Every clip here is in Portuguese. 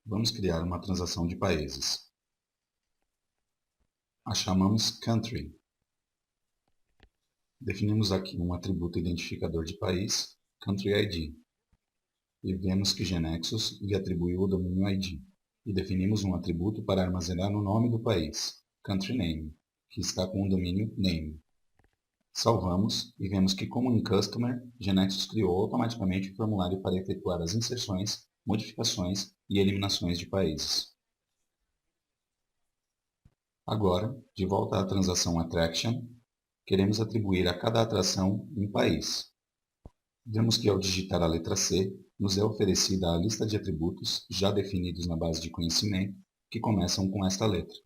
Vamos criar uma transação de países. A chamamos Country. Definimos aqui um atributo identificador de país, Country ID. E vemos que Genexus lhe atribuiu o domínio ID. E definimos um atributo para armazenar o nome do país, Country Name, que está com o domínio Name. Salvamos e vemos que, como em Customer, Genexus criou automaticamente o formulário para efetuar as inserções, modificações e eliminações de países. Agora, de volta à transação Attraction, queremos atribuir a cada atração um país. Vemos que ao digitar a letra C, nos é oferecida a lista de atributos já definidos na base de conhecimento, que começam com esta letra.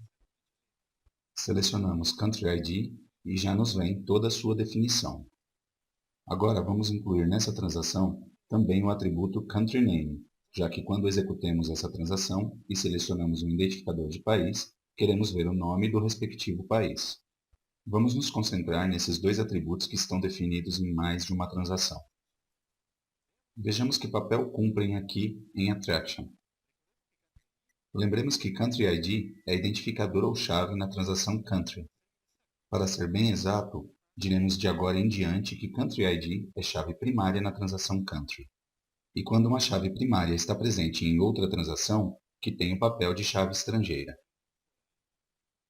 Selecionamos Country ID e já nos vem toda a sua definição. Agora vamos incluir nessa transação também o atributo Country Name, já que quando executemos essa transação e selecionamos um identificador de país, queremos ver o nome do respectivo país. Vamos nos concentrar nesses dois atributos que estão definidos em mais de uma transação. Vejamos que papel cumprem aqui em Attraction. Lembremos que Country ID é identificador ou chave na transação Country. Para ser bem exato, diremos de agora em diante que Country ID é chave primária na transação Country. E quando uma chave primária está presente em outra transação, que tem o papel de chave estrangeira.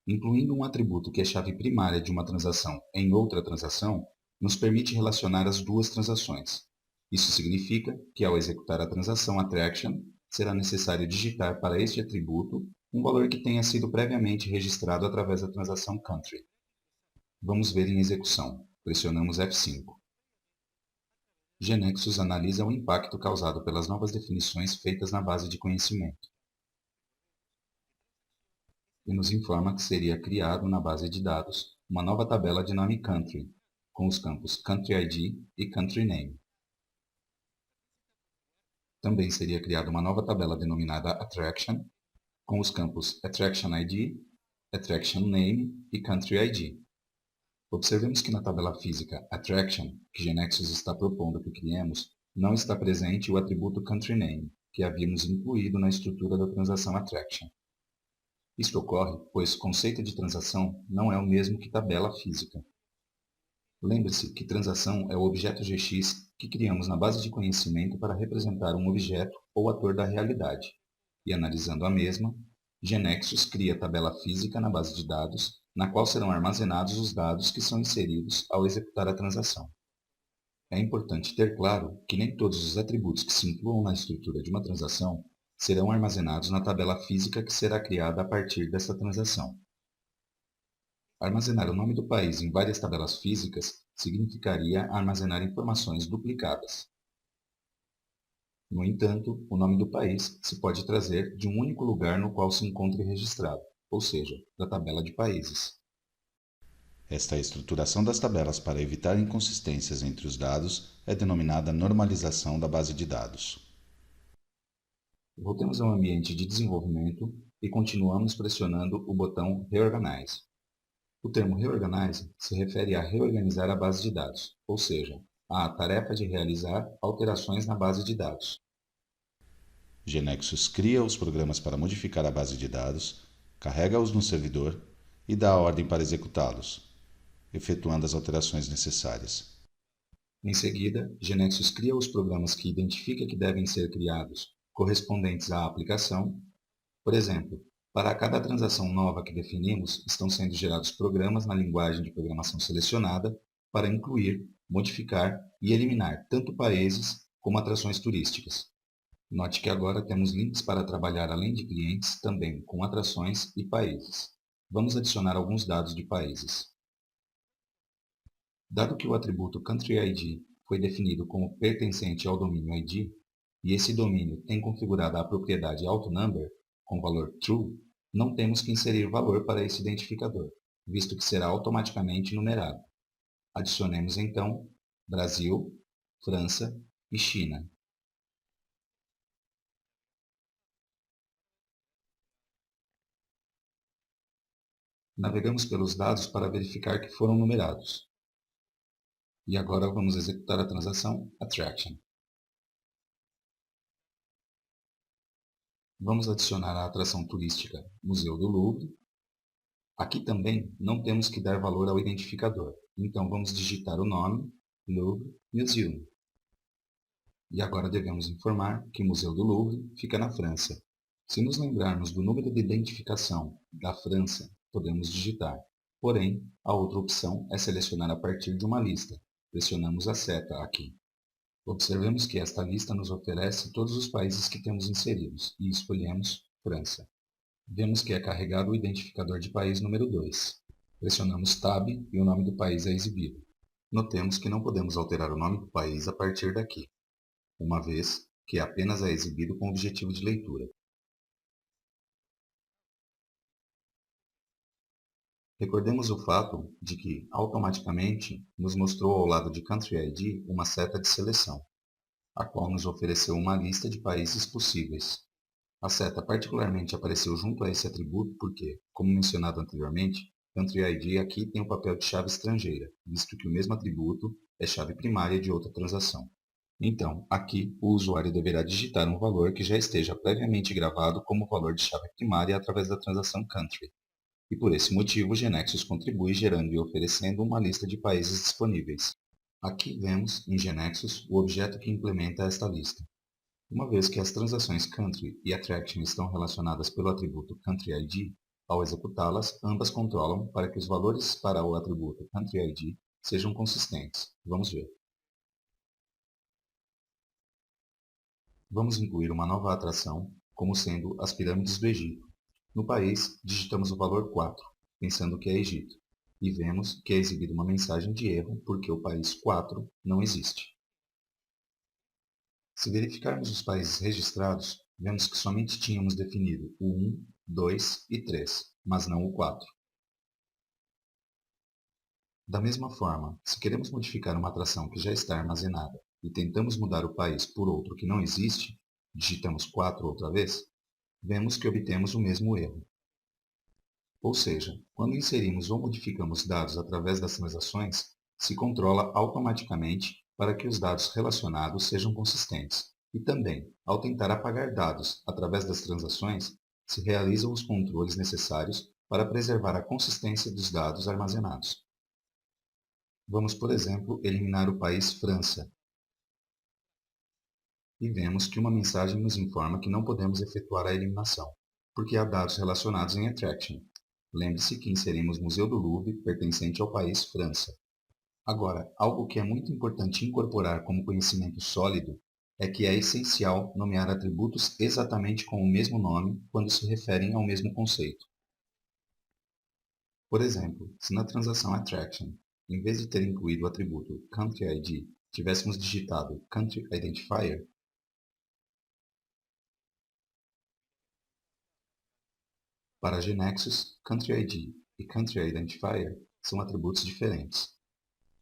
Incluindo um atributo que é chave primária de uma transação em outra transação, nos permite relacionar as duas transações. Isso significa que, ao executar a transação Attraction, será necessário digitar para este atributo um valor que tenha sido previamente registrado através da transação Country. Vamos ver em execução. Pressionamos F5. Genexus analisa o impacto causado pelas novas definições feitas na base de conhecimento e nos informa que seria criado na base de dados uma nova tabela de nome Country, com os campos Country ID e Country Name. Também seria criada uma nova tabela denominada Attraction, com os campos Attraction ID, Attraction Name e Country ID. Observemos que na tabela física Attraction, que Genexus está propondo que criemos, não está presente o atributo Country Name, que havíamos incluído na estrutura da transação Attraction. Isto ocorre pois o conceito de transação não é o mesmo que tabela física. Lembre-se que transação é o objeto GX que criamos na base de conhecimento para representar um objeto ou ator da realidade. E analisando a mesma, Genexus cria a tabela física na base de dados, na qual serão armazenados os dados que são inseridos ao executar a transação. É importante ter claro que nem todos os atributos que se incluam na estrutura de uma transação serão armazenados na tabela física que será criada a partir dessa transação. Armazenar o nome do país em várias tabelas físicas significaria armazenar informações duplicadas. No entanto, o nome do país se pode trazer de um único lugar no qual se encontre registrado, ou seja, da tabela de países. Esta estruturação das tabelas para evitar inconsistências entre os dados é denominada normalização da base de dados. Voltemos ao ambiente de desenvolvimento e continuamos pressionando o botão Reorganize. O termo Reorganize se refere a reorganizar a base de dados, ou seja, à tarefa de realizar alterações na base de dados. Genexus cria os programas para modificar a base de dados, carrega-os no servidor e dá a ordem para executá-los, efetuando as alterações necessárias. Em seguida, Genexus cria os programas que identifica que devem ser criados, correspondentes à aplicação. Por exemplo, para cada transação nova que definimos, estão sendo gerados programas na linguagem de programação selecionada para incluir, modificar e eliminar tanto países como atrações turísticas. Note que agora temos links para trabalhar além de clientes também com atrações e países. Vamos adicionar alguns dados de países. Dado que o atributo Country ID foi definido como pertencente ao domínio ID, e esse domínio tem configurada a propriedade AutoNumber, com valor True, não temos que inserir valor para esse identificador, visto que será automaticamente numerado. Adicionemos então Brasil, França e China. Navegamos pelos dados para verificar que foram numerados. E agora vamos executar a transação Attraction. Vamos adicionar a atração turística Museu do Louvre. Aqui também não temos que dar valor ao identificador, então vamos digitar o nome Louvre Museum. E agora devemos informar que o Museu do Louvre fica na França. Se nos lembrarmos do número de identificação da França, podemos digitar. Porém, a outra opção é selecionar a partir de uma lista. Pressionamos a seta aqui. Observemos que esta lista nos oferece todos os países que temos inseridos e escolhemos França. Vemos que é carregado o identificador de país número 2. Pressionamos Tab e o nome do país é exibido. Notemos que não podemos alterar o nome do país a partir daqui, uma vez que apenas é exibido com objetivo de leitura. Recordemos o fato de que, automaticamente, nos mostrou ao lado de Country ID uma seta de seleção, a qual nos ofereceu uma lista de países possíveis. A seta particularmente apareceu junto a esse atributo porque, como mencionado anteriormente, Country ID aqui tem o papel de chave estrangeira, visto que o mesmo atributo é chave primária de outra transação. Então, aqui, o usuário deverá digitar um valor que já esteja previamente gravado como valor de chave primária através da transação Country. E por esse motivo, o GeneXus contribui gerando e oferecendo uma lista de países disponíveis. Aqui vemos, em GeneXus, o objeto que implementa esta lista. Uma vez que as transações Country e Attraction estão relacionadas pelo atributo Country ID, ao executá-las, ambas controlam para que os valores para o atributo Country ID sejam consistentes. Vamos ver. Vamos incluir uma nova atração, como sendo as pirâmides do Egito. No país, digitamos o valor 4, pensando que é Egito, e vemos que é exibida uma mensagem de erro porque o país 4 não existe. Se verificarmos os países registrados, vemos que somente tínhamos definido o 1, 2 e 3, mas não o 4. Da mesma forma, se queremos modificar uma atração que já está armazenada e tentamos mudar o país por outro que não existe, digitamos 4 outra vez, vemos que obtemos o mesmo erro. Ou seja, quando inserimos ou modificamos dados através das transações, se controla automaticamente para que os dados relacionados sejam consistentes. E também, ao tentar apagar dados através das transações, se realizam os controles necessários para preservar a consistência dos dados armazenados. Vamos, por exemplo, eliminar o país França. E vemos que uma mensagem nos informa que não podemos efetuar a eliminação, porque há dados relacionados em Attraction. Lembre-se que inserimos Museu do Louvre pertencente ao país França. Agora, algo que é muito importante incorporar como conhecimento sólido é que é essencial nomear atributos exatamente com o mesmo nome quando se referem ao mesmo conceito. Por exemplo, se na transação Attraction, em vez de ter incluído o atributo Country ID, tivéssemos digitado Country Identifier, para GeneXus, Country ID e Country Identifier são atributos diferentes.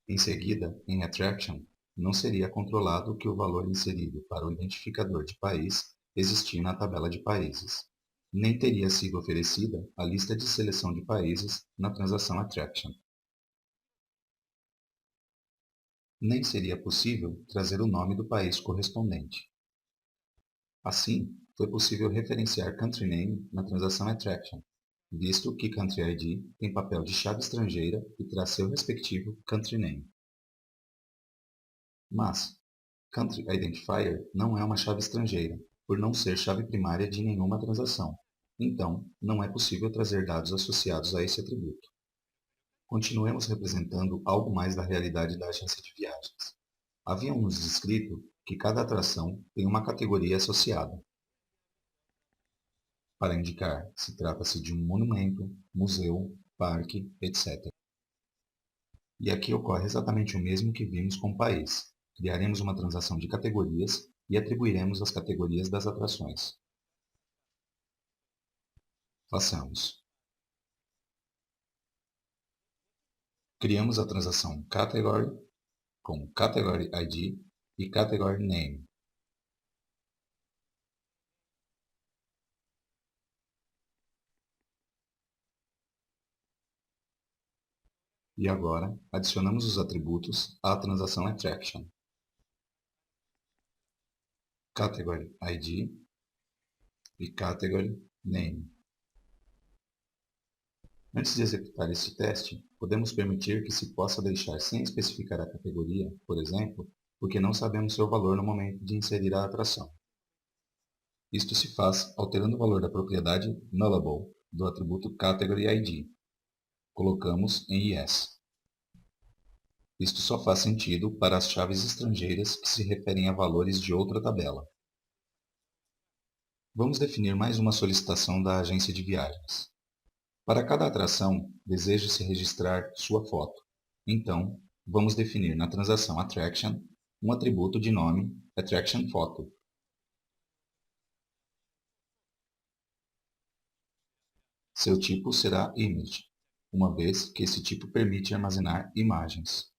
Em seguida, em Attraction, não seria controlado que o valor inserido para o identificador de país existia na tabela de países. Nem teria sido oferecida a lista de seleção de países na transação Attraction. Nem seria possível trazer o nome do país correspondente. Assim, foi possível referenciar Country Name na transação Attraction, visto que Country ID tem papel de chave estrangeira e terá seu respectivo Country Name. Mas, Country Identifier não é uma chave estrangeira, por não ser chave primária de nenhuma transação. Então, não é possível trazer dados associados a esse atributo. Continuemos representando algo mais da realidade da agência de viagens. Haviam nos descrito que cada atração tem uma categoria associada, para indicar se trata-se de um monumento, museu, parque, etc. E aqui ocorre exatamente o mesmo que vimos com o país. Criaremos uma transação de categorias e atribuiremos as categorias das atrações. Façamos. Criamos a transação Category com Category ID e Category Name. E agora, adicionamos os atributos à transação Attraction. Category ID e Category Name. Antes de executar este teste, podemos permitir que se possa deixar sem especificar a categoria, por exemplo, porque não sabemos seu valor no momento de inserir a atração. Isto se faz alterando o valor da propriedade Nullable do atributo Category ID. Colocamos em Yes. Isto só faz sentido para as chaves estrangeiras que se referem a valores de outra tabela. Vamos definir mais uma solicitação da agência de viagens. Para cada atração, deseja-se registrar sua foto. Então, vamos definir na transação Attraction um atributo de nome Attraction Photo. Seu tipo será Image, uma vez que esse tipo permite armazenar imagens.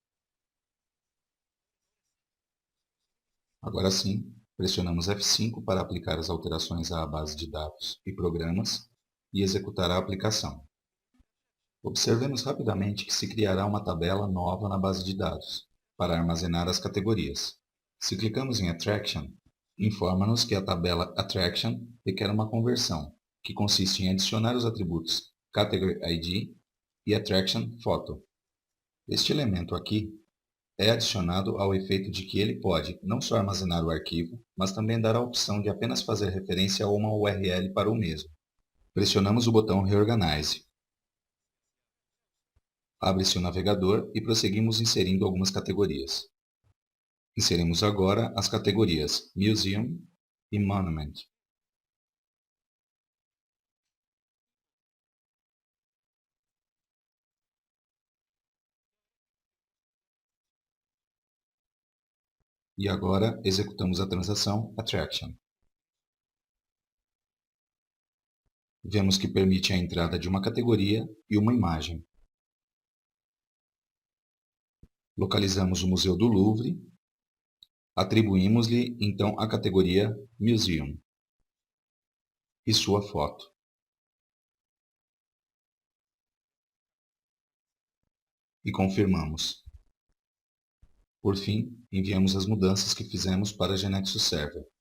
Agora sim, pressionamos F5 para aplicar as alterações à base de dados e programas e executar a aplicação. Observemos rapidamente que se criará uma tabela nova na base de dados, para armazenar as categorias. Se clicamos em Attraction, informa-nos que a tabela Attraction requer uma conversão, que consiste em adicionar os atributos Category ID e Attraction Photo. Este elemento aqui é adicionado ao efeito de que ele pode não só armazenar o arquivo, mas também dar a opção de apenas fazer referência a uma URL para o mesmo. Pressionamos o botão Reorganize. Abre-se o navegador e prosseguimos inserindo algumas categorias. Inserimos agora as categorias Museum e Monument. E agora executamos a transação Attraction. Vemos que permite a entrada de uma categoria e uma imagem. Localizamos o Museu do Louvre. Atribuímos-lhe, então, a categoria Museum e sua foto. E confirmamos. Por fim, enviamos as mudanças que fizemos para a GeneXus Server.